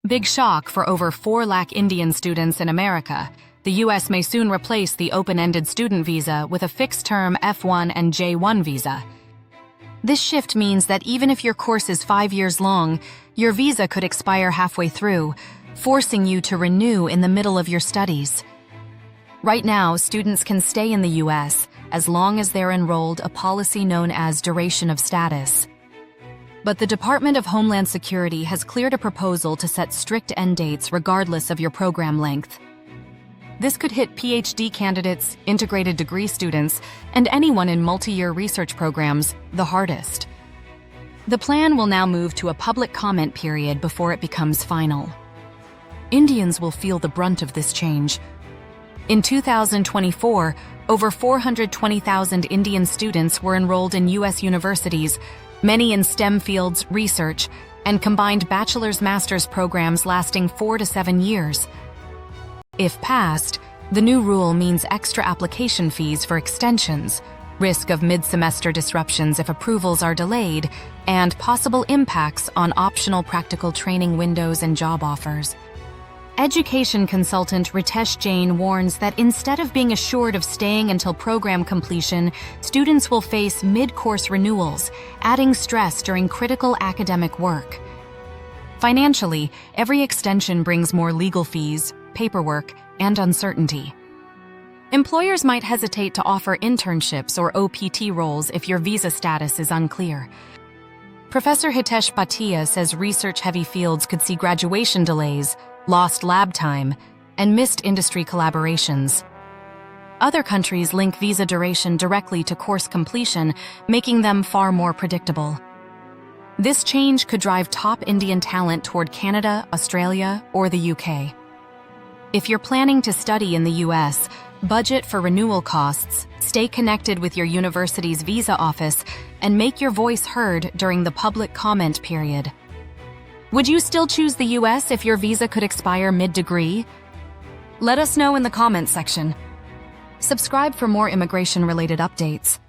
Big shock for over 4 lakh Indian students in America. The U.S. may soon replace the open-ended student visa with a fixed-term F-1 and J-1 visa. This shift means that even if your course is 5 years long, your visa could expire halfway through, forcing you to renew in the middle of your studies. Right now, students can stay in the U.S. as long as they're enrolled, a policy known as duration of status. But the Department of Homeland Security has cleared a proposal to set strict end dates regardless of your program length. This could hit PhD candidates, integrated degree students, and anyone in multi-year research programs the hardest. The plan will now move to a public comment period before it becomes final. Indians will feel the brunt of this change. In 2024, over 420,000 Indian students were enrolled in U.S. universities, many in STEM fields, research, and combined bachelor's-master's programs lasting 4 to 7 years. If passed, the new rule means extra application fees for extensions, risk of mid-semester disruptions if approvals are delayed, and possible impacts on optional practical training windows and job offers. Education consultant Ritesh Jain warns that instead of being assured of staying until program completion, students will face mid-course renewals, adding stress during critical academic work. Financially, every extension brings more legal fees, paperwork, and uncertainty. Employers might hesitate to offer internships or OPT roles if your visa status is unclear. Professor Hitesh Bhatia says research-heavy fields could see graduation delays, lost lab time, and missed industry collaborations. Other countries link visa duration directly to course completion, making them far more predictable. This change could drive top Indian talent toward Canada, Australia, or the UK. If you're planning to study in the US, budget for renewal costs, stay connected with your university's visa office, and make your voice heard during the public comment period. Would you still choose the US if your visa could expire mid-degree? Let us know in the comments section. Subscribe for more immigration-related updates.